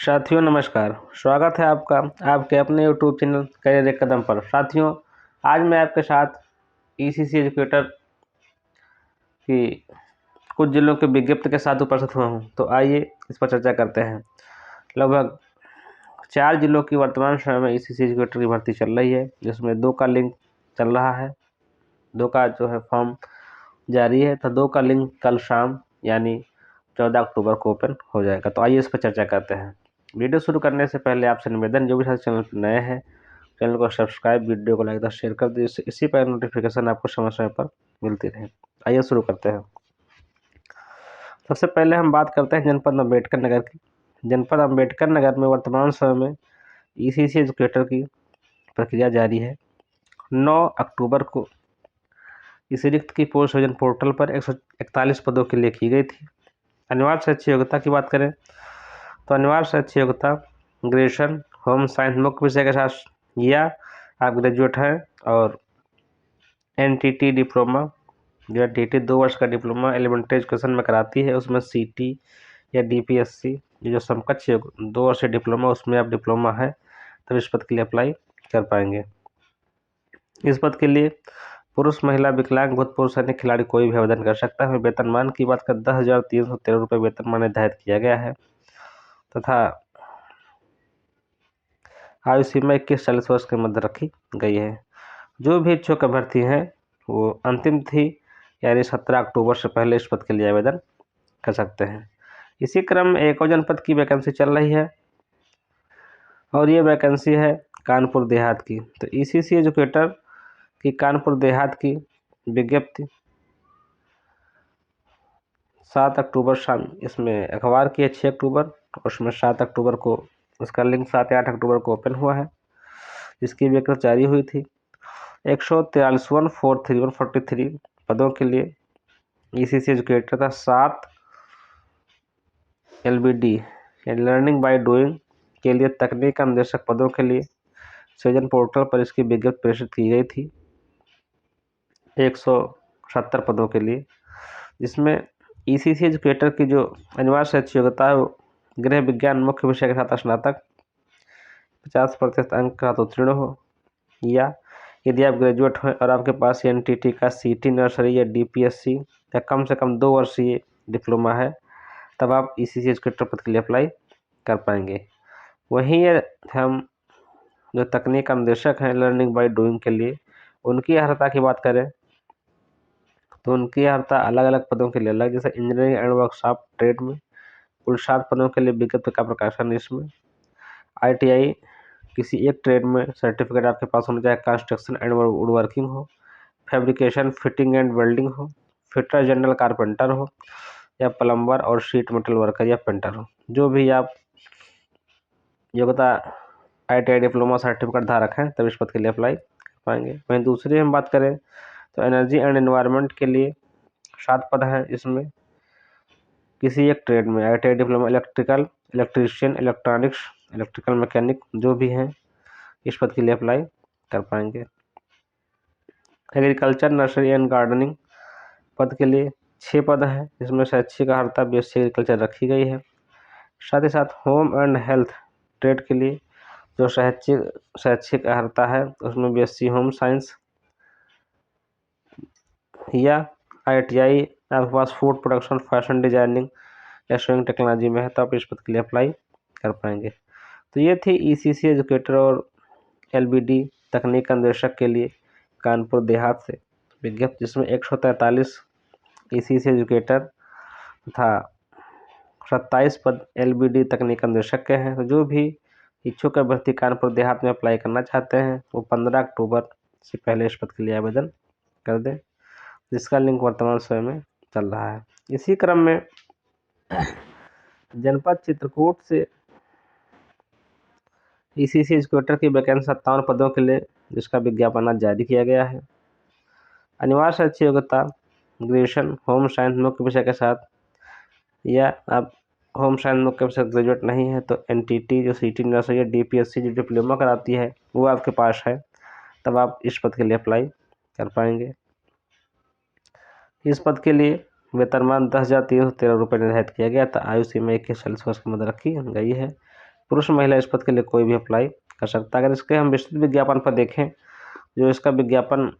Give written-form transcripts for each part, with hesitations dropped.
साथियों नमस्कार। स्वागत है आपका आपके अपने यूट्यूब चैनल करियर एक कदम पर। साथियों, आज मैं आपके साथ ईसीसी एजुकेटर की कुछ जिलों के विज्ञप्ति के साथ उपस्थित हुआ हूं, तो आइए इस पर चर्चा करते हैं। लगभग 4 जिलों की वर्तमान समय में ईसीसी एजुकेटर की भर्ती चल रही है, जिसमें 2 का लिंक चल रहा है, 2 का जो है फॉर्म जारी है, तो 2 का लिंक कल शाम यानी 14 अक्टूबर को ओपन हो जाएगा। तो आइए इस पर चर्चा करते हैं। वीडियो शुरू करने से पहले आपसे निवेदन, जो भी साथी चैनल पर नए हैं चैनल को सब्सक्राइब, वीडियो को लाइक तथा शेयर कर दीजिए, इसी पर नोटिफिकेशन आपको समय समय पर मिलती रहे। आइए शुरू करते हैं। सबसे पहले हम बात करते हैं जनपद अम्बेडकर नगर की। जनपद अम्बेडकर नगर में वर्तमान समय में ईसीसी एजुकेटर की प्रक्रिया जारी है। 9 अक्टूबर को इस रिक्त की पोस्ट सृजन पोर्टल पर 141 पदों के लिए की गई थी। अनिवार्य शैक्षिक योग्यता की बात करें तो अनिवार्य शैक्षिक योग्यता ग्रेजुएशन होम साइंस मुख्य विषय के साथ या आप ग्रेजुएट हैं, और एनटीटी डिप्लोमा या टीटी 2 वर्ष का डिप्लोमा एलिमेंट्री एजुकेशन में कराती है, उसमें सीटी या डीपीएससी जो समकक्ष 2 वर्ष डिप्लोमा उसमें आप डिप्लोमा है, तब इस पद के लिए अप्लाई कर पाएंगे। इस पद के लिए पुरुष, महिला, विकलांग, भूतपूर्व सैनिक, खिलाड़ी कोई भी आवेदन कर सकता है। वेतनमान की बात कर 10,313 रुपये वेतनमान निर्धारित किया गया है तथा आयु सीमा 21-40 वर्ष के मध्य रखी गई है। जो भी इच्छुक अभ्यर्थी हैं वो अंतिम तिथि यानी 17 अक्टूबर से पहले इस पद के लिए आवेदन कर सकते हैं। इसी क्रम में एक और जनपद की वैकेंसी चल रही है और ये वैकेंसी है कानपुर देहात की। तो ईसीसी एजुकेटर की कानपुर देहात की विज्ञप्ति 7 अक्टूबर शाम इसमें अखबार की है 6 अक्टूबर, और उसमें 7 अक्टूबर को उसका लिंक 7 या 8 अक्टूबर को ओपन हुआ है, जिसकी विज्ञप्ति जारी हुई थी। 143,431 पदों के लिए ईसीसी एजुकेटर था। 7 एलबीडी लर्निंग बाय डूइंग के लिए तकनीक अनुदेशक पदों के लिए सृजन पोर्टल पर इसकी विज्ञप्ति प्रदर्शित की गई थी 170 पदों के लिए, जिसमें ईसीसी एजुकेटर की जो अनिवार्य शैक्षिक योग्यता है वो गृह विज्ञान मुख्य विषय के साथ स्नातक 50% अंक का उत्तीर्ण हो, या यदि आप ग्रेजुएट हैं और आपके पास एनटीटी का सीटी नर्सरी या डीपीएससी या कम से कम 2 वर्षीय डिप्लोमा है, तब आप ईसीसी एजुकेटर पद के लिए अप्लाई कर पाएंगे। वहीं हम जो तकनीक अनुदेशक हैं लर्निंग बाय डूइंग के लिए, उनकी अर्हता की बात करें तो उनकी अर्हता अलग अलग पदों के लिए अलग, जैसे इंजीनियरिंग एंड वर्कशॉप ट्रेड में कुल 7 पदों के लिए विज्ञप्ति का प्रकाशन। इसमें ITI किसी एक ट्रेड में सर्टिफिकेट आपके पास होना चाहिए, कंस्ट्रक्शन एंड वुड वर्किंग हो, फैब्रिकेशन, फिटिंग एंड वेल्डिंग हो, फिटर जनरल कारपेंटर हो, या प्लम्बर और शीट मेटल वर्कर या पेंटर हो। जो भी आप योग्यता ITI डिप्लोमा सर्टिफिकेट धारक हैं तब इस पद के लिए अप्लाई कर पाएंगे। वहीं दूसरी हम बात करें तो एनर्जी एंड एनवायरनमेंट के लिए 7 पद हैं। इसमें किसी एक ट्रेड में ITI diploma electrical, electrician, electronics, electrical mechanic जो भी हैं इस पद के लिए अप्लाई कर पाएंगे। एग्रीकल्चर, नर्सरी एंड गार्डनिंग पद के लिए 6 पद हैं, जिसमें शैक्षिक अर्हता BSc एग्रीकल्चर रखी गई है। साथ ही साथ होम एंड हेल्थ ट्रेड के लिए जो शैक्षिक अर्हता है उसमें BSc होम साइंस या ITI आपके पास फूड प्रोडक्शन, फैशन डिजाइनिंग या स्विंग टेक्नोलॉजी में है तो आप इस पद के लिए अप्लाई कर पाएंगे। तो ये थी ईसीसी एजुकेटर और LBD तकनीक अनुदेशक के लिए कानपुर देहात से विज्ञप्ति, जिसमें 143 ईसीसी एजुकेटर तथा 27 पद LBD तकनीक अनुदेशक के हैं। तो जो भी इच्छुक अभ्यर्थी कानपुर देहात में अप्लाई करना चाहते हैं वो 15 अक्टूबर से पहले इस पद के लिए आवेदन कर दें, जिसका लिंक वर्तमान समय में चल रहा है। इसी क्रम में जनपद चित्रकूट से ईसीसी एजुकेटर की वैकेंसी 57 पदों के लिए जिसका विज्ञापन आज जारी किया गया है। अनिवार्य शैक्षिक योग्यता ग्रेजुएशन होम साइंस मुख्य विषय के साथ, या आप होम साइंस मुख्य विषय ग्रेजुएट नहीं है तो एनटीटी जो सीटी नर्सरी या डीपीएससी जो डिप्लोमा कराती है वो आपके पास है, तब आप इस पद के लिए अप्लाई कर पाएंगे। इस पद के लिए वेतनमान 10,313 रुपये निर्धारित किया गया था। आयु सीमा 21-40 वर्ष की मध्य रखी गई है। पुरुष महिला इस पद के लिए कोई भी अप्लाई कर सकता है। अगर इसके हम विस्तृत विज्ञापन पर देखें, जो इसका विज्ञापन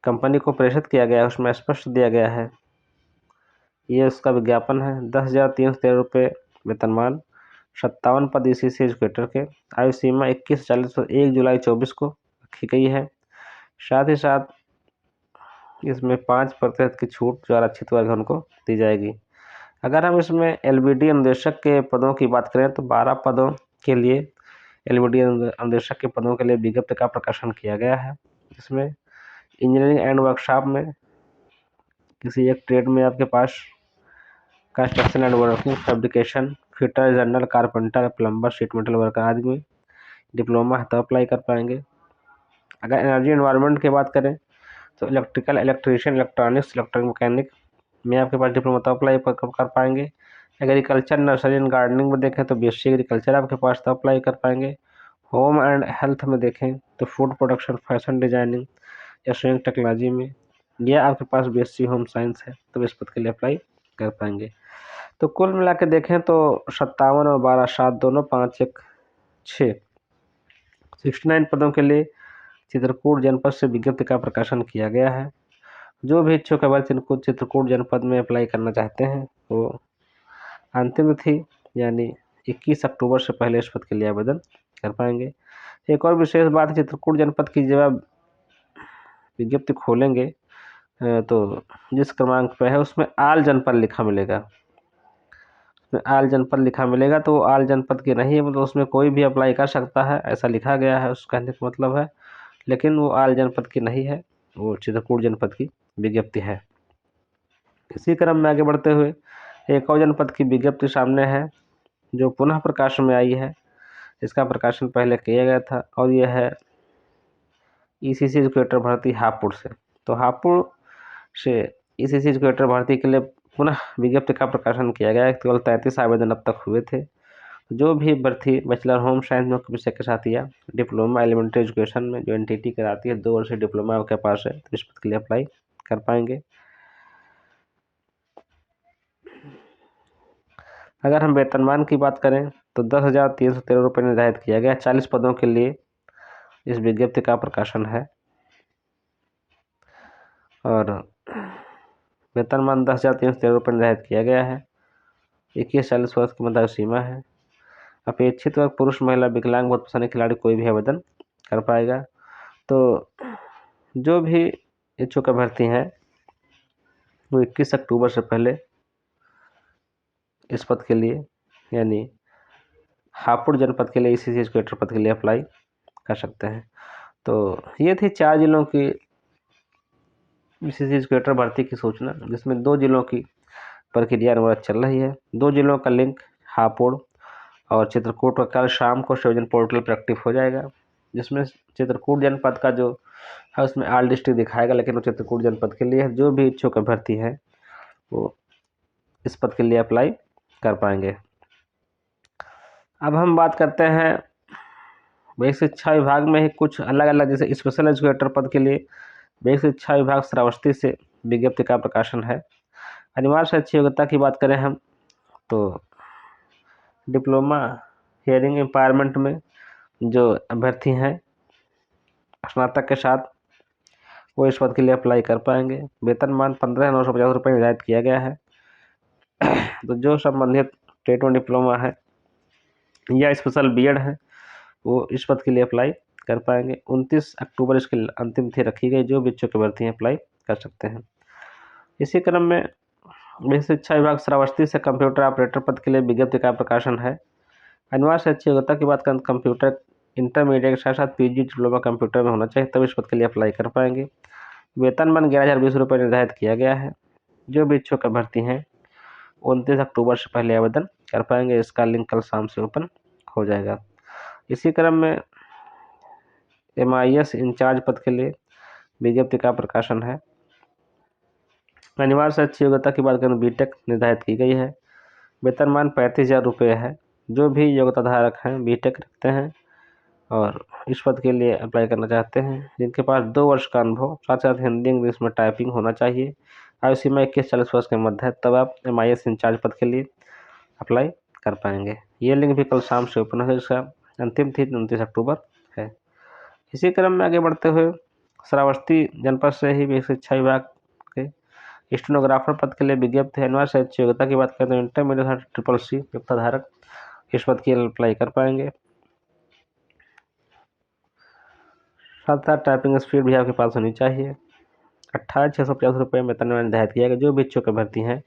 कंपनी को प्रेषित किया गया है उसमें स्पष्ट दिया गया है, ये उसका विज्ञापन है। 10,313 रुपये वेतनमान, 57 पद ECC एजुकेटर के, आयु सीमा 21 से 40 1 जुलाई 24 को रखी गई है। साथ ही साथ इसमें 5% की छूट जो आरक्षित वर्ग है उनको दी जाएगी। अगर हम इसमें LBD अनुदेशक के पदों की बात करें तो 12 पदों के लिए LBD अनुदेशक के पदों के लिए विज्ञप्ति का प्रकाशन किया गया है। इसमें इंजीनियरिंग एंड वर्कशॉप में किसी एक ट्रेड में आपके पास construction and working, fabrication, fitter, general, carpenter, plumber, sheet metal worker आदि में डिप्लोमा है तो अप्लाई कर पाएंगे। अगर एनर्जी एनवायरनमेंट की बात करें तो electrical, electrician, electronics, electric mechanic में आपके पास डिप्लोमा तो अप्लाई कर पाएंगे। एग्रीकल्चर, नर्सरी एंड गार्डनिंग में देखें तो BSc एग्रीकल्चर आपके पास तो अप्लाई कर पाएंगे। होम एंड हेल्थ में देखें तो फूड प्रोडक्शन, फैशन डिजाइनिंग या स्विंग टेक्नोलॉजी में यह आपके पास BSc होम साइंस है तो इस पद के लिए अप्लाई कर पाएंगे। तो कुल मिला के देखें तो 57 और 12 7 दोनों 5 1 6 69 पदों के लिए चित्रकूट जनपद से विज्ञप्ति का प्रकाशन किया गया है। जो भी इच्छुक अभ्यर्थी इनको चित्रकूट जनपद में अप्लाई करना चाहते हैं वो अंतिम तिथि यानी 21 अक्टूबर से पहले इस पद के लिए आवेदन कर पाएंगे। एक और विशेष बात है, चित्रकूट जनपद की जब आप विज्ञप्ति खोलेंगे तो जिस क्रमांक पे है उसमें आल जनपद लिखा मिलेगा, उसमें आल जनपद लिखा मिलेगा तो आल जनपद की नहीं है, मतलब उसमें कोई भी अप्लाई कर सकता है ऐसा लिखा गया है, उसका कहने का मतलब है, लेकिन वो आल जनपद की नहीं है, वो चित्रकूट जनपद की विज्ञप्ति है। इसी क्रम में आगे बढ़ते हुए एक और जनपद की विज्ञप्ति सामने है जो पुनः प्रकाशन में आई है। इसका प्रकाशन पहले किया गया था और यह है ECC एजुकेटर भर्ती हापुड़ से। तो हापुड़ से ECC एजुकेटर भर्ती के लिए पुनः विज्ञप्ति का प्रकाशन किया गया है। केवल 33 आवेदन अब तक हुए थे। जो भी अभ्यर्थी बैचलर होम साइंस में विषय के साथ या डिप्लोमा एलिमेंट्री एजुकेशन में जो NTT कराती है 2 वर्षीय डिप्लोमा आपके पास है तो इस पद के लिए अप्लाई कर पाएंगे। अगर हम वेतनमान की बात करें तो 10,313 रुपये निर्धारित किया गया। 40 पदों के लिए इस विज्ञप्ति का प्रकाशन है और वेतनमान 10,313 रुपये निर्धारित किया गया है। 21 से 40 वर्ष की मध्य सीमा है। अपेक्षित वर्ग पुरुष, महिला, विकलांग, बहुत पसंद खिलाड़ी कोई भी आवेदन कर पाएगा। तो जो भी इच्छुक अभ्यर्थी हैं वो 21 अक्टूबर से पहले इस पद के लिए यानी हापुड़ जनपद के लिए ECC एजुकेटर पद के लिए अप्लाई कर सकते हैं। तो ये थी 4 जिलों की ECC एजुकेटर भर्ती की सूचना, जिसमें 2 जिलों की प्रक्रिया अनुवाद चल रही है। 2 जिलों का लिंक हापुड़ और चित्रकूट का कल शाम को सेवजन पोर्टल पर एक्टिव हो जाएगा, जिसमें चित्रकूट जनपद का जो है उसमें आल डिस्ट्रिक्ट दिखाएगा, लेकिन वो चित्रकूट जनपद के लिए जो भी इच्छुक अभ्यर्थी हैं वो इस पद के लिए अप्लाई कर पाएंगे। अब हम बात करते हैं बेसिक शिक्षा विभाग में ही कुछ अलग अलग, जैसे स्पेशल एजुकेटर पद के लिए बेसिक शिक्षा विभाग श्रावस्ती से विज्ञप्ति का प्रकाशन है। अनिवार्य शैक्षिक योग्यता की बात करें हम तो डिप्लोमा हियरिंग एम्पावरमेंट में जो अभ्यर्थी हैं स्नातक के साथ वो इस पद के लिए अप्लाई कर पाएंगे। वेतनमान 15,950 रुपये निर्धारित किया गया है। तो जो संबंधित टेट और डिप्लोमा है या स्पेशल BEd है वो इस पद के लिए अप्लाई कर पाएंगे। 29 अक्टूबर इसकी अंतिम तिथि रखी गई, जो भी इच्छुक अभ्यर्थी हैं अप्लाई कर सकते हैं। इसी क्रम में बेसिक शिक्षा विभाग श्रावस्ती से कंप्यूटर ऑपरेटर पद के लिए विज्ञप्ति का प्रकाशन है। अनिवार्य शैक्षिक योग्यता की बात करें कंप्यूटर इंटरमीडिएट के साथ साथ PG डिप्लोमा कंप्यूटर में होना चाहिए, तब इस पद के लिए अप्लाई कर पाएंगे। वेतनमान 11,020 रुपये निर्धारित किया गया है। जो भी इच्छुक अभ्यर्थी हैं 29 अक्टूबर से पहले आवेदन कर पाएंगे। इसका लिंक कल शाम से ओपन हो जाएगा। इसी क्रम में MIS इंचार्ज पद के लिए विज्ञप्ति का प्रकाशन है। अनिवार्य शैक्षिक योग्यता की बात करें BTech निर्धारित की गई है। वेतनमान 35,000 रुपये है। जो भी योग्यता धारक हैं BTech रखते हैं और इस पद के लिए अप्लाई करना चाहते हैं, जिनके पास 2 वर्ष का अनुभव, साथ साथ हिंदी इंग्लिश में टाइपिंग होना चाहिए, आयु सीमा 21 से 40 वर्ष के मध्य है, तब आप MIS इंचार्ज पद के लिए अप्लाई कर पाएंगे। ये लिंक भी कल शाम से ओपन है, इसका अंतिम तिथि 29 अक्टूबर है। इसी क्रम में आगे बढ़ते हुए श्रावस्ती जनपद से ही शिक्षा विभाग के स्टेनोग्राफर पद के लिए विज्ञप्ति है। अनिवार्य शैक्षिक योग्यता की बात करें तो इंटरमीडिएट CCC युक्त धारक इस पद के लिए अप्लाई कर पाएंगे। साथ साथ टाइपिंग स्पीड भी आपके पास होनी चाहिए। 28,650 रुपये वेतन में निर्धारित किया गया। जो भी इच्छुक अभ्यर्थी हैं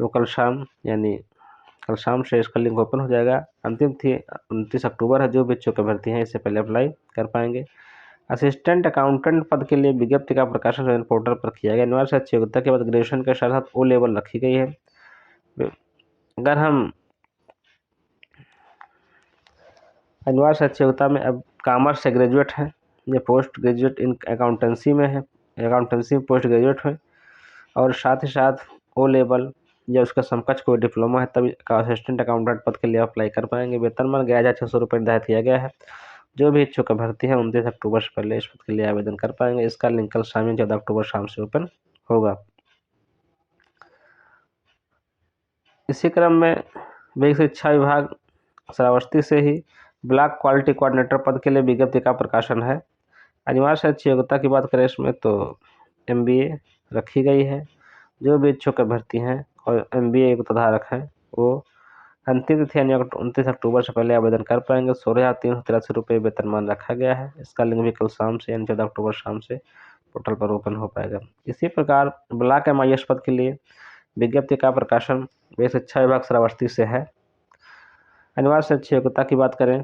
वो कल शाम से इसका लिंक ओपन हो जाएगा। अंतिम थी 29 अक्टूबर है। जो भी इच्छुक अभ्यर्थी हैं इससे पहले अप्लाई कर पाएंगे। असिस्टेंट अकाउंटेंट पद के लिए विज्ञप्ति का प्रकाशन पोर्टल पर किया गया। अनिवार्य शैक्षिक योग्यता के बाद ग्रेजुएशन के साथ साथ O लेवल रखी गई है। अगर हम अनिवार्य शैक्षिक योग्यता में अब कॉमर्स से ग्रेजुएट हैं या पोस्ट ग्रेजुएट इन अकाउंटेंसी में है, अकाउंटेंसी में पोस्ट ग्रेजुएट है और साथ ही साथ O लेवल या उसका समकक्ष कोई डिप्लोमा है, तभी असिस्टेंट अकाउंटेंट पद के लिए अप्लाई कर पाएंगे। वेतनमान 11,600 रुपये निर्धारित किया गया है। जो भी इच्छुक अभ्यर्थी हैं 29 अक्टूबर से पहले इस पद के लिए आवेदन कर पाएंगे। इसका लिंक कल शाम 14 अक्टूबर शाम से ओपन होगा। इसी क्रम में बेसिक शिक्षा विभाग श्रावस्ती से ही ब्लॉक क्वालिटी कोऑर्डिनेटर पद के लिए विज्ञप्ति का प्रकाशन है। अनिवार्य शैक्षिक योग्यता की बात करें इसमें तो MBA रखी गई है। जो भी इच्छुक अभ्यर्थी हैं और MBA युक्त धारक हैं वो अंतिम तिथि यानी 29 अक्टूबर से पहले आवेदन कर पाएंगे। 16,383 रुपये वेतनमान रखा गया है। इसका लिंक भी कल शाम से यानी 14 अक्टूबर शाम से पोर्टल पर ओपन हो पाएगा। इसी प्रकार ब्लॉक MIS पद के लिए विज्ञप्ति का प्रकाशन बेसिक शिक्षा विभाग श्रावस्ती से है। अनिवार्य शैक्षिक योग्यता की बात करें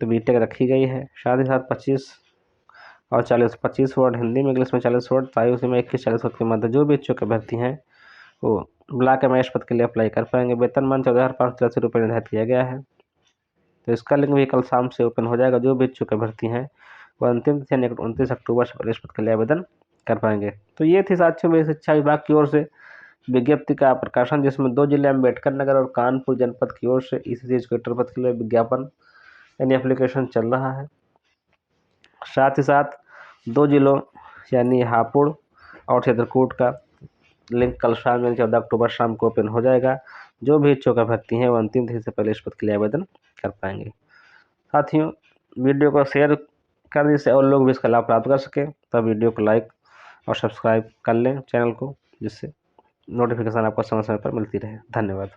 तो BTech रखी गई है। साथ ही साथ 25 और 25 वर्ड हिंदी में, इंग्लिश में 40 वर्ड, साहित्य में 21-40 वर्ड के मध्य जो भी इच्छुक अभ्यर्थी हैं वो ब्लॉक MIS पद के लिए अप्लाई कर पाएंगे। वेतनमान 14,583 रुपये निर्धारित किया गया है। तो इसका लिंक भी कल शाम से ओपन हो जाएगा। जो भी इच्छुक अभ्यर्थी हैं वो अंतिम तिथि 29 अक्टूबर से पहले इस पद के लिए आवेदन कर पाएंगे। तो ये थी साथियों बेसिक शिक्षा विभाग की ओर से विज्ञप्ति का प्रकाशन, जिसमें 2 जिले अम्बेडकर नगर और कानपुर जनपद की ओर से ECC एजुकेटर पद के लिए विज्ञापन यानी एप्लीकेशन चल रहा है। साथ ही साथ 2 जिलों यानी हापुड़ और चित्रकूट का लिंक कल शाम यानी 14 अक्टूबर शाम को ओपन हो जाएगा। जो भी इच्छुक अभ्यर्थी हैं वो अंतिम तिथि से पहले इस पद के लिए आवेदन कर पाएंगे। साथियों वीडियो को शेयर कर जिससे और लोग भी इसका लाभ प्राप्त कर सकें। तब वीडियो को लाइक और सब्सक्राइब कर लें चैनल को, जिससे नोटिफिकेशन आपको समय समय पर मिलती रहे। धन्यवाद।